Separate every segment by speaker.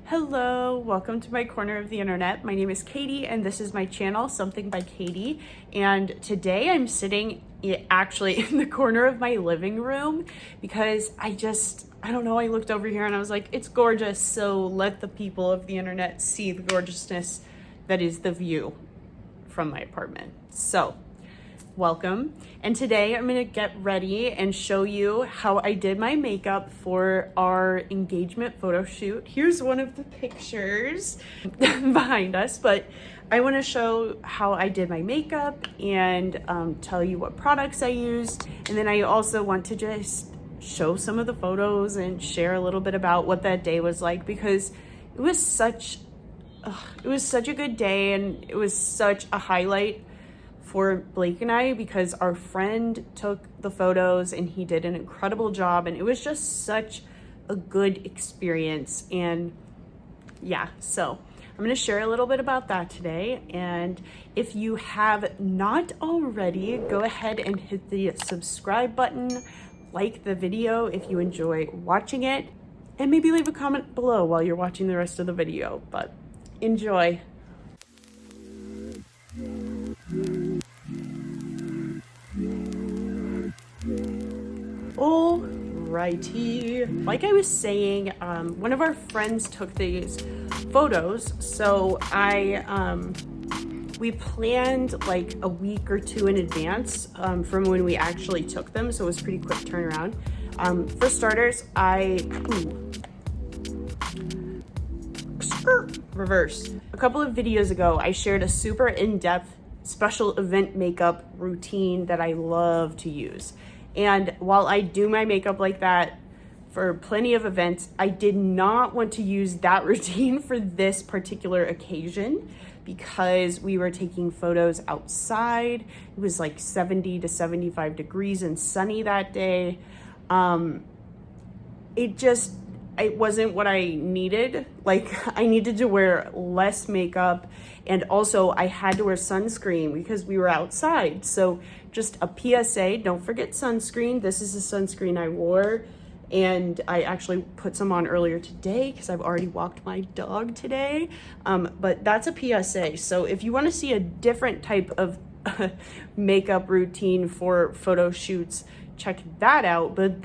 Speaker 1: Hello, welcome to my corner of the internet. My name is Katie and this is my channel, Something by Katie. And today I'm sitting actually in the corner of my living room because I don't know, I looked over here and I was like, it's gorgeous. So let the people of the internet see the gorgeousness that is the view from my apartment. So welcome. And today I'm gonna get ready and show you how I did my makeup for our engagement photo shoot. Here's one of the pictures behind us, but I wanna show how I did my makeup and tell you what products I used. And then I also want to just show some of the photos and share a little bit about what that day was like, because it was such a good day and it was such a highlight for Blake and I, because our friend took the photos and he did an incredible job and it was just such a good experience. And yeah, so I'm going to share a little bit about that today. And if you have not already, go ahead and hit the subscribe button, like the video if you enjoy watching it, and maybe leave a comment below while you're watching the rest of the video. But enjoy. Alrighty, like I was saying, one of our friends took these photos, so we planned like a week or two in advance from when we actually took them, so it was pretty quick turnaround. For starters, reverse. A couple of videos ago, I shared a super in-depth special event makeup routine that I love to use. And while I do my makeup like that for plenty of events, I did not want to use that routine for this particular occasion because we were taking photos outside. It was like 70 to 75 degrees and sunny that day. It wasn't what I needed. Like, I needed to wear less makeup, and also I had to wear sunscreen because we were outside. So just a PSA, don't forget sunscreen. This is the sunscreen I wore, and I actually put some on earlier today because I've already walked my dog today. But that's a PSA. So if you want to see a different type of makeup routine for photo shoots, check that out. But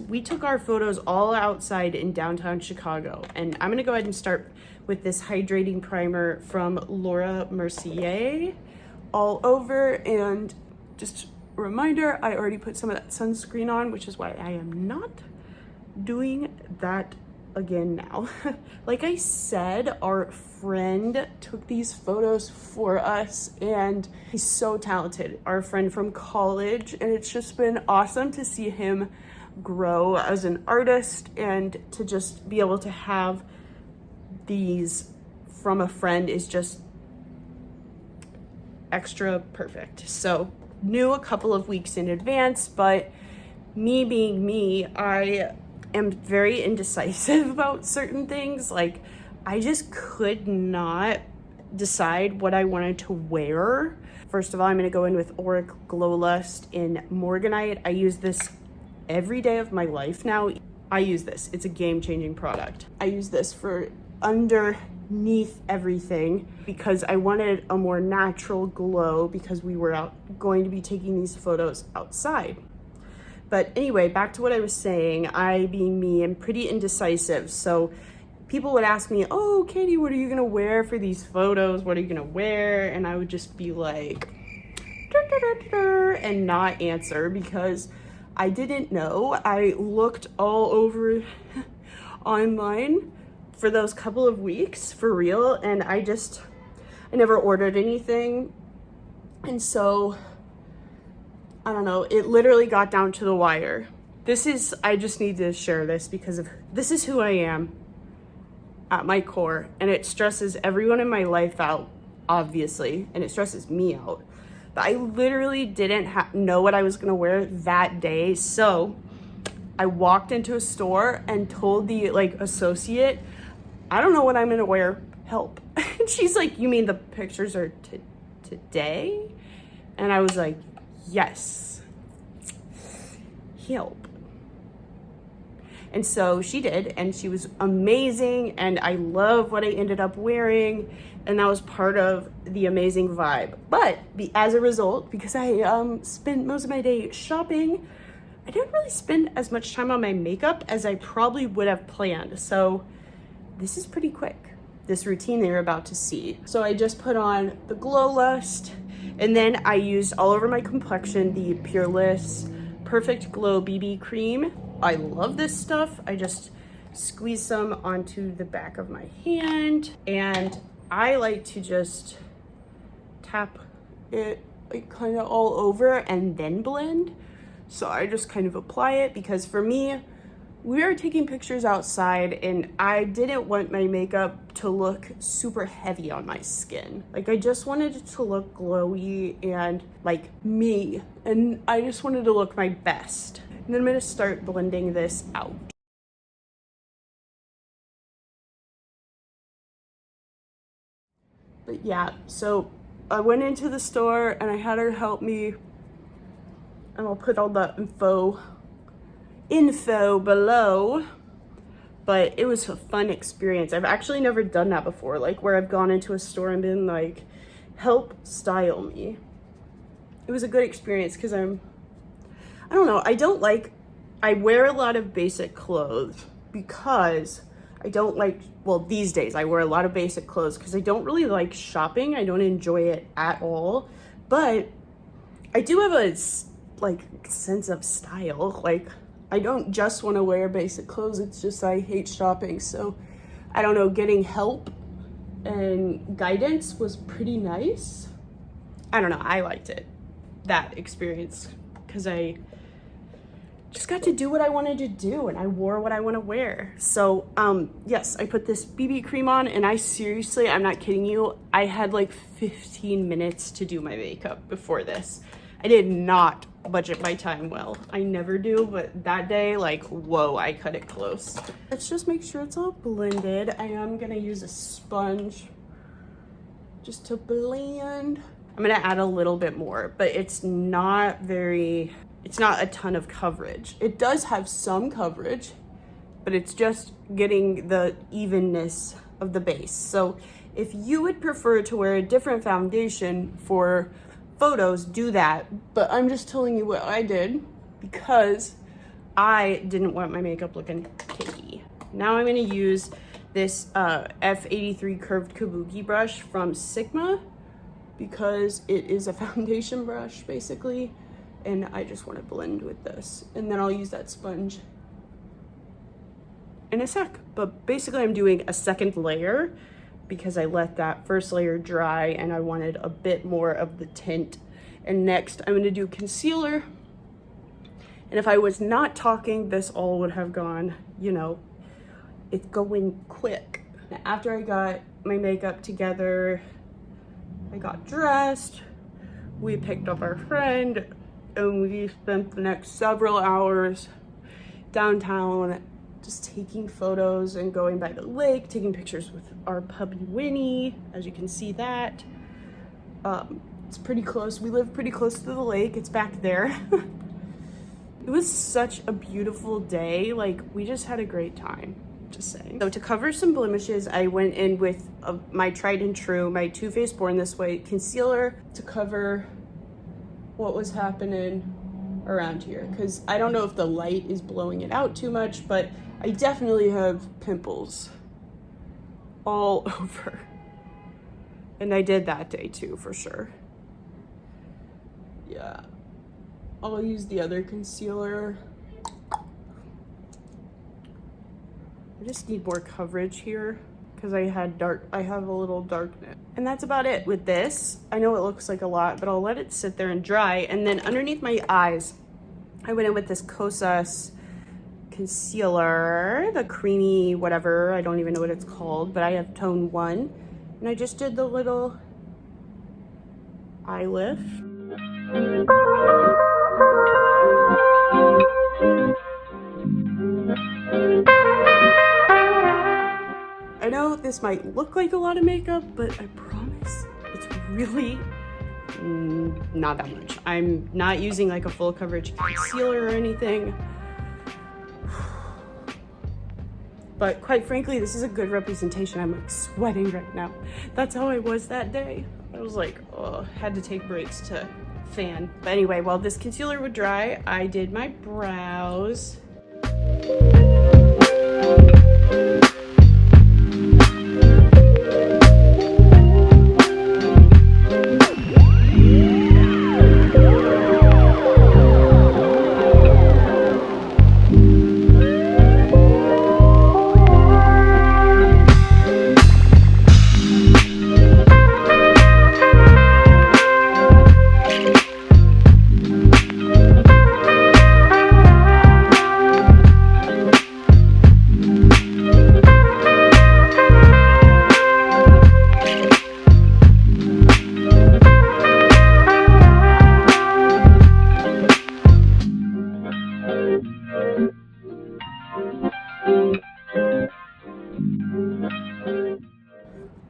Speaker 1: we took our photos all outside in downtown Chicago, and I'm gonna go ahead and start with this hydrating primer from Laura Mercier all over. And just a reminder, I already put some of that sunscreen on, which is why I am not doing that again now. Like I said, our friend took these photos for us and he's so talented, our friend from college, and it's just been awesome to see him grow as an artist and to just be able to have these from a friend is just extra perfect. So knew a couple of weeks in advance, but me being me, I am very indecisive about certain things. Like, I just could not decide what I wanted to wear. First of all, I'm gonna go in with Auric Glow Lust in Morganite. I use this every day of my life now. I use this, it's a game-changing product. I use this for underneath everything because I wanted a more natural glow because we were going to be taking these photos outside. But anyway, back to what I was saying, I, being me, am pretty indecisive. So people would ask me, oh, Katie, what are you gonna wear for these photos? What are you gonna wear? And I would just be like, and not answer because I didn't know. I looked all over online for those couple of weeks, for real, and I never ordered anything. And so I don't know, it literally got down to the wire. I just need to share this because this is who I am at my core, and it stresses everyone in my life out, obviously, and it stresses me out. But I literally didn't know what I was gonna wear that day, so I walked into a store and told the associate, I don't know what I'm gonna wear, help. And she's like, you mean the pictures are today? And I was like, yes, help. And so she did, and she was amazing, and I love what I ended up wearing, and that was part of the amazing vibe. But as a result, because I spent most of my day shopping, I didn't really spend as much time on my makeup as I probably would have planned. So this is pretty quick, this routine that you're about to see. So I just put on the Glow Lust, and then I used all over my complexion the Purlisse Perfect Glow BB Cream. I love this stuff. I just squeeze some onto the back of my hand, and I like to just tap it like kind of all over and then blend. So I just kind of apply it because for me, we are taking pictures outside and I didn't want my makeup to look super heavy on my skin. Like I just wanted it to look glowy and like me, and I just wanted to look my best. And then I'm gonna start blending this out. But yeah, so I went into the store and I had her help me, and I'll put all the info below. But it was a fun experience. I've actually never done that before, like where I've gone into a store and been like, help style me. It was a good experience because I don't know, I wear a lot of basic clothes because I don't like, well, these days I wear a lot of basic clothes because I don't really like shopping. I don't enjoy it at all. But I do have a sense of style. Like I don't just want to wear basic clothes. It's just I hate shopping. So I don't know, getting help and guidance was pretty nice. I don't know, I liked it, that experience, because I just got to do what I wanted to do and I wore what I want to wear. So yes, I put this BB cream on, and I seriously, I'm not kidding you, I had like 15 minutes to do my makeup before this. I did not budget my time well. I never do, but that day, like, whoa, I cut it close. Let's just make sure it's all blended. I am gonna use a sponge just to blend. I'm gonna add a little bit more, but it's not a ton of coverage. It does have some coverage, but it's just getting the evenness of the base. So if you would prefer to wear a different foundation for photos, do that. But I'm just telling you what I did because I didn't want my makeup looking cakey. Now I'm gonna use this F83 curved kabuki brush from Sigma because it is a foundation brush basically, and I just want to blend with this, and then I'll use that sponge in a sec. But basically I'm doing a second layer because I let that first layer dry and I wanted a bit more of the tint. And next I'm going to do concealer, and if I was not talking, this all would have gone, you know, it's going quick. After I got my makeup together, I got dressed, we picked up our friend, and we spent the next several hours downtown just taking photos and going by the lake, taking pictures with our puppy Winnie, as you can see that. It's pretty close. We live pretty close to the lake. It's back there. It was such a beautiful day. Like, we just had a great time, just saying. So to cover some blemishes, I went in with my tried and true, my Too Faced Born This Way concealer to cover what was happening around here, because I don't know if the light is blowing it out too much, but I definitely have pimples all over, and I did that day too, for sure. Yeah, I'll use the other concealer. I just need more coverage here because I have a little darkness. And that's about it with this. I know it looks like a lot, but I'll let it sit there and dry. And then underneath my eyes, I went in with this Kosas concealer, the creamy whatever, I don't even know what it's called, but I have tone 1. And I just did the little eye lift. I know this might look like a lot of makeup, but I promise it's really not that much. I'm not using like a full coverage concealer or anything. But quite frankly, this is a good representation. I'm like sweating right now. That's how I was that day. I was like, oh, had to take breaks to fan. But anyway, while this concealer would dry, I did my brows.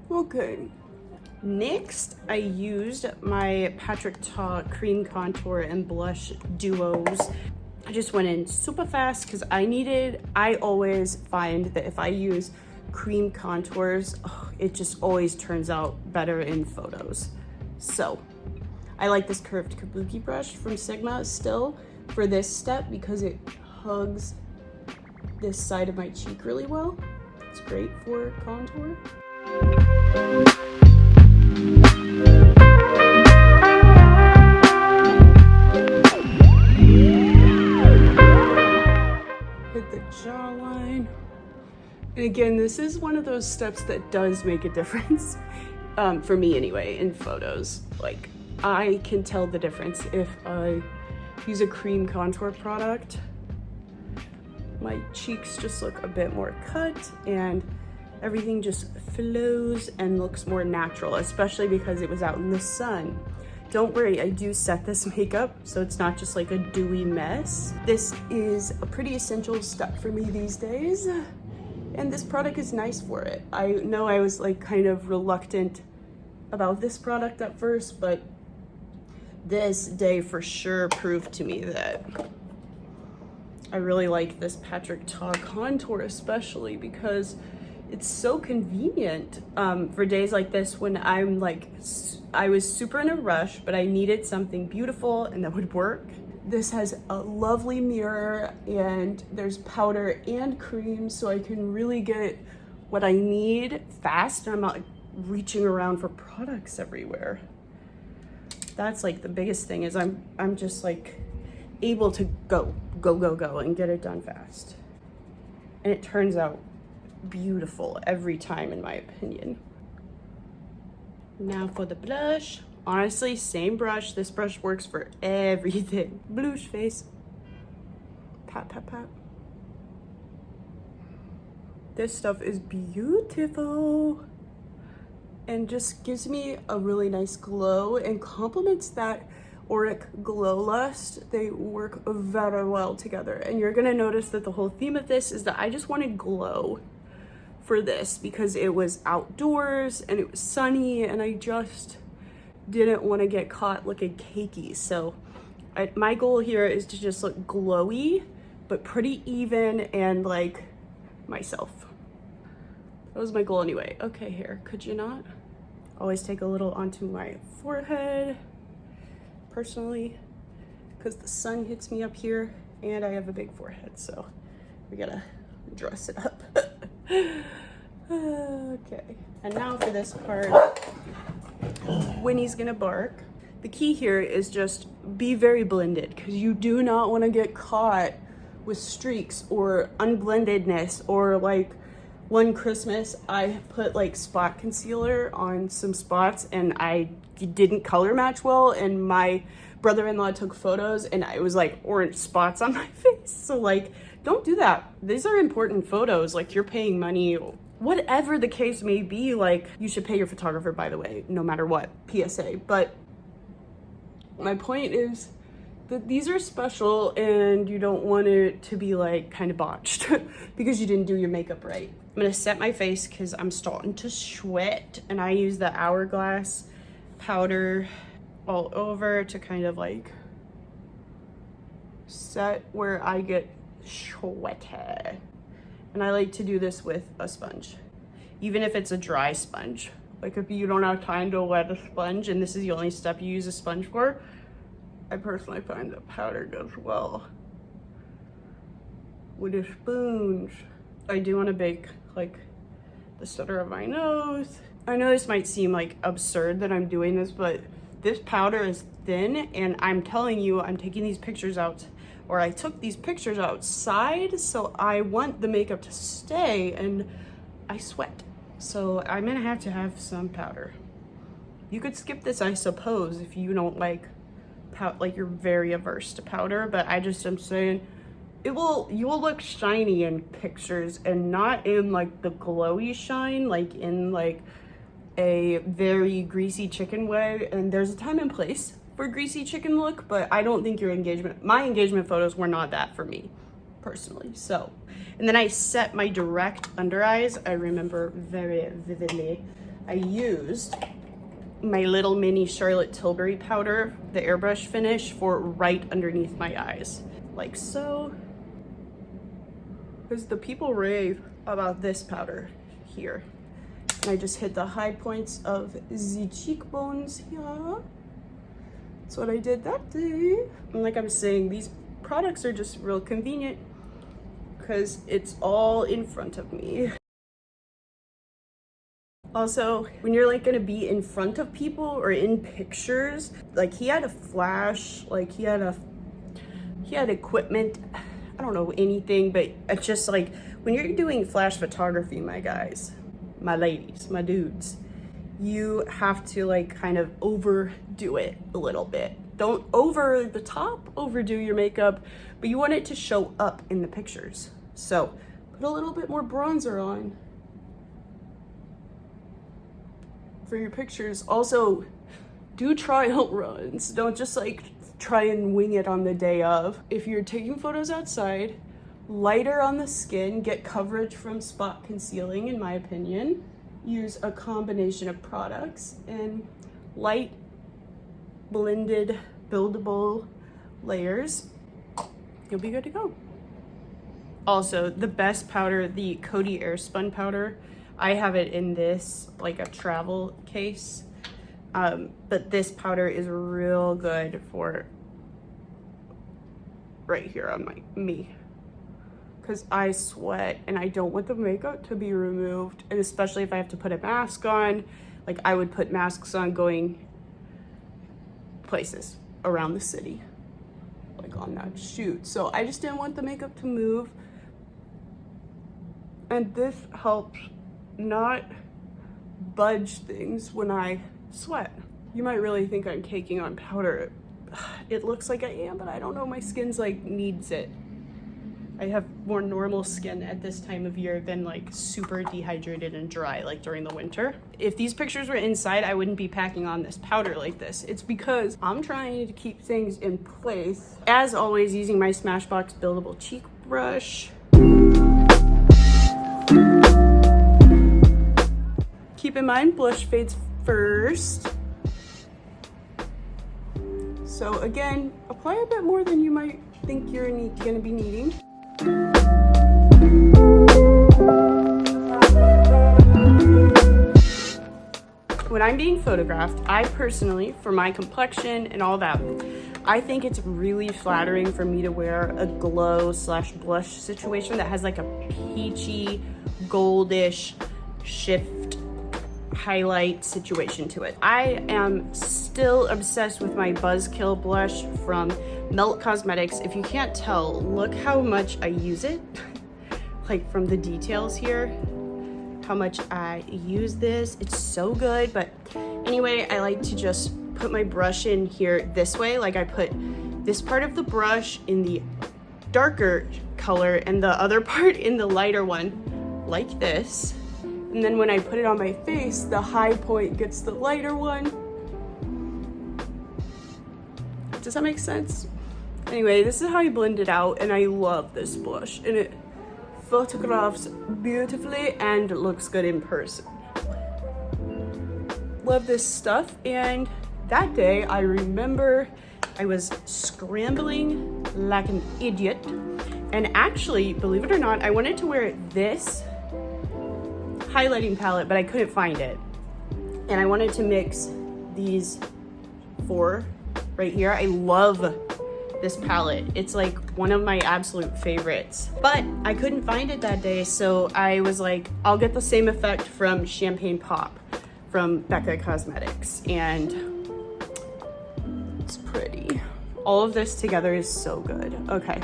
Speaker 1: Okay, next I used my Patrick Ta cream contour and blush duos. I just went in super fast because I always find that if I use cream contours, it just always turns out better in photos. So I like this curved kabuki brush from Sigma still for this step because it hugs this side of my cheek really well. It's great for contour. Hit the jawline. And again, this is one of those steps that does make a difference, for me anyway, in photos. Like, I can tell the difference if I use a cream contour product. My cheeks just look a bit more cut and everything just flows and looks more natural, especially because it was out in the sun. Don't worry, I do set this makeup so it's not just like a dewy mess. This is a pretty essential step for me these days, and this product is nice for it. I know I was like kind of reluctant about this product at first, but this day for sure proved to me that I really like this Patrick Ta contour, especially because it's so convenient for days like this when I'm like, I was super in a rush, but I needed something beautiful and that would work. This has a lovely mirror and there's powder and cream, so I can really get what I need fast and I'm not like reaching around for products everywhere. That's like the biggest thing is I'm just like able to go and get it done fast. And it turns out beautiful every time in my opinion. Now for the blush. Honestly, same brush. This brush works for everything. Blush face. Pat, pat, pat. This stuff is beautiful and just gives me a really nice glow and complements that auric glow lust. They work very well together, and you're gonna notice that the whole theme of this is that I just wanted glow for this because it was outdoors and it was sunny and I just didn't want to get caught looking cakey. So my goal here is to just look glowy but pretty even and like myself. That was my goal anyway. Okay, here, could you not? Always take a little onto my forehead personally because the sun hits me up here and I have a big forehead, so we gotta dress it up. Okay, and now for this part, Winnie's gonna bark. The key here is just be very blended because you do not want to get caught with streaks or unblendedness. Or like one Christmas I put like spot concealer on some spots and I didn't color match well, and my brother-in-law took photos and it was like orange spots on my face. So like, don't do that. These are important photos. Like, you're paying money, whatever the case may be. Like, you should pay your photographer, by the way, no matter what, PSA. But my point is that these are special and you don't want it to be like kind of botched because you didn't do your makeup right. I'm gonna set my face because I'm starting to sweat, and I use the Hourglass powder all over to kind of like set where I get sweaty. And I like to do this with a sponge, even if it's a dry sponge. Like if you don't have time to wet a sponge and this is the only step you use a sponge for, I personally find that powder goes well with a sponge. I do want to bake like the center of my nose. I know this might seem like absurd that I'm doing this, but this powder is thin, and I'm telling you, I'm taking these pictures out, or I took these pictures outside, so I want the makeup to stay, and I sweat. So I'm gonna have to have some powder. You could skip this, I suppose, if you don't like you're very averse to powder, but I just am saying you will look shiny in pictures and not in like the glowy shine, like in like a very greasy chicken way. And there's a time and place for greasy chicken look, but I don't think my engagement photos were not that for me personally. So, and then I set my direct under eyes. I remember very vividly, I used my little mini Charlotte Tilbury powder, the airbrush finish, for right underneath my eyes, like so. Because the people rave about this powder here. And I just hit the high points of the cheekbones here. That's what I did that day. And like I'm saying, these products are just real convenient because it's all in front of me. Also, when you're like gonna be in front of people or in pictures, like he had a flash, like he had equipment. I don't know anything, but it's just like when you're doing flash photography, my guys, my ladies, my dudes, you have to like kind of overdo it a little bit. Don't over the top overdo your makeup, but you want it to show up in the pictures. So put a little bit more bronzer on for your pictures. Also, do trial runs. Don't just like try and wing it on the day of. If you're taking photos outside, lighter on the skin, get coverage from spot concealing, in my opinion. Use a combination of products and light, blended, buildable layers. You'll be good to go. Also, the best powder, the Coty Airspun powder. I have it in this, like a travel case. But this powder is real good for right here on me. Because I sweat and I don't want the makeup to be removed. And especially if I have to put a mask on, like I would put masks on going places around the city, like on that shoot. So I just didn't want the makeup to move. And this helps not budge things when I sweat. You might really think I'm taking on powder. It looks like I am, but I don't know. My skin's like needs it. I have more normal skin at this time of year than like super dehydrated and dry like during the winter. If these pictures were inside, I wouldn't be packing on this powder like this. It's because I'm trying to keep things in place. As always, using my Smashbox buildable cheek brush. Keep in mind, blush fades first. So again, apply a bit more than you might think you're gonna be needing. When I'm being photographed, I personally, for my complexion and all that, I think it's really flattering for me to wear a glow/blush situation that has like a peachy, goldish shift highlight situation to it. I am still obsessed with my Buzzkill blush from Melt Cosmetics. If you can't tell, look how much I use it. Like from the details here, how much I use this. It's so good. But anyway, I like to just put my brush in here this way. Like I put this part of the brush in the darker color and the other part in the lighter one, like this. And then when I put it on my face, the high point gets the lighter one. Does that make sense? Anyway, this is how I blend it out, and I love this blush. And it photographs beautifully and looks good in person. Love this stuff. And that day, I remember I was scrambling like an idiot And actually, believe it or not, I wanted to wear this highlighting palette, but I couldn't find it. And I wanted to mix these 4 right here. I love this palette. It's like one of my absolute favorites, but I couldn't find it that day. So I was like, I'll get the same effect from Champagne Pop from Becca Cosmetics. And it's pretty. All of this together is so good. Okay.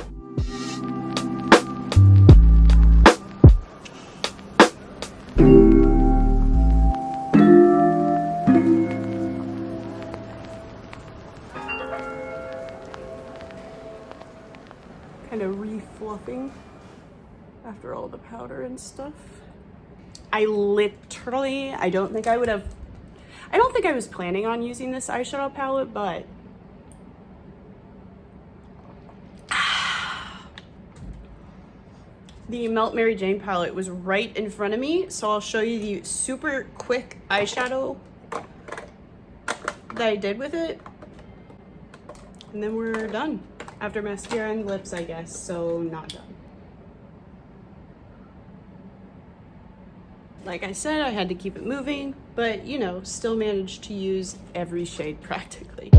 Speaker 1: Kind of refluffing after all the powder and stuff. I don't think I was planning on using this eyeshadow palette, but the Melt Mary Jane palette was right in front of me, so I'll show you the super quick eyeshadow that I did with it, and then we're done. After mascara and lips, I guess, so not done. Like I said, I had to keep it moving, but you know, still managed to use every shade practically.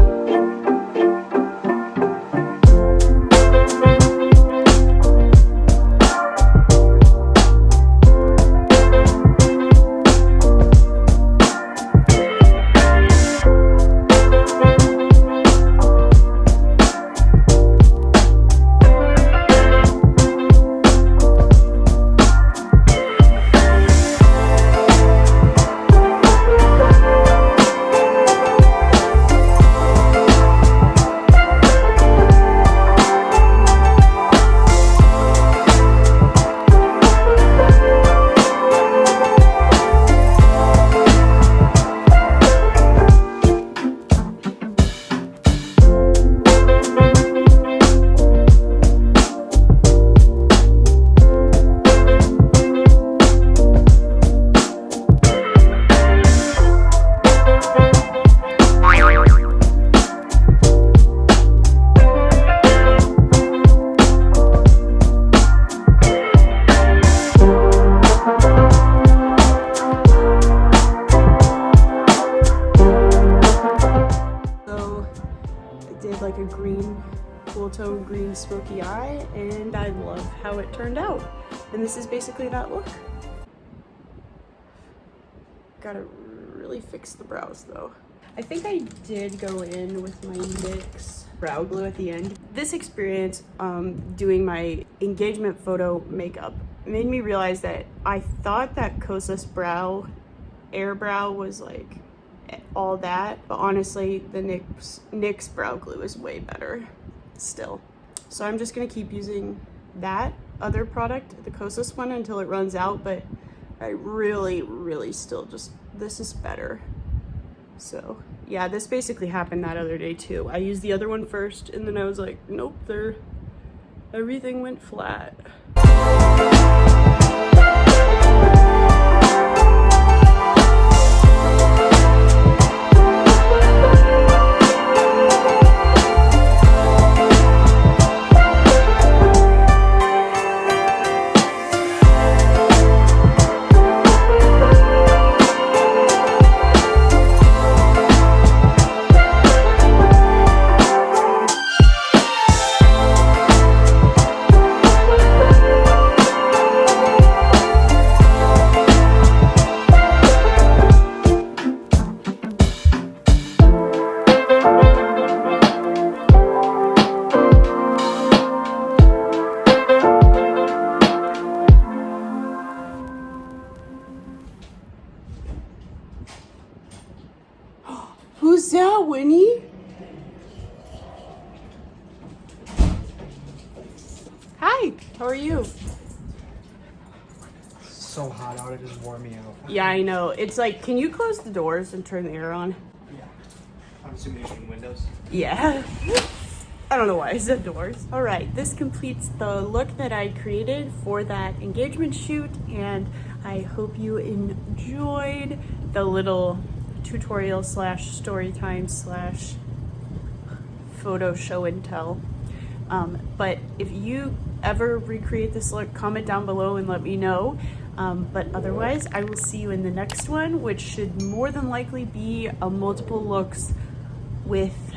Speaker 1: Like a green, cool tone green smoky eye, and I love how it turned out. And this is basically that look. Gotta really fix the brows though. I think I did go in with my NYX brow glue at the end. This experience doing my engagement photo makeup made me realize that I thought that kosas air brow was like all that, but honestly the NYX brow glue is way better still. So I'm just gonna keep using that other product, the kosas one, until it runs out, but I really still just, this is better. So yeah, this basically happened that other day too. I used the other one first and then I was like, nope, everything went flat. Who's that, Winnie? Hi, how are you?
Speaker 2: So hot out, it just wore me out.
Speaker 1: Yeah, I know. It's like, can you close the doors and turn the air on?
Speaker 2: Yeah. I'm assuming you're in windows.
Speaker 1: Yeah. I don't know why I said doors. All right, this completes the look that I created for that engagement shoot, and I hope you enjoyed the little tutorial slash story time slash photo show and tell. But if you ever recreate this look, comment down below and let me know. But otherwise, I will see you in the next one, which should more than likely be a multiple looks with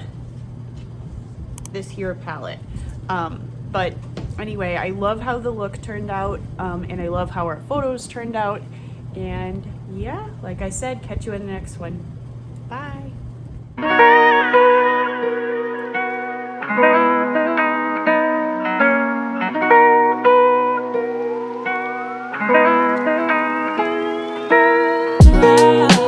Speaker 1: this here palette. But anyway, I love how the look turned out, and I love how our photos turned out. And yeah, like I said, catch you in the next one. Bye. Yeah.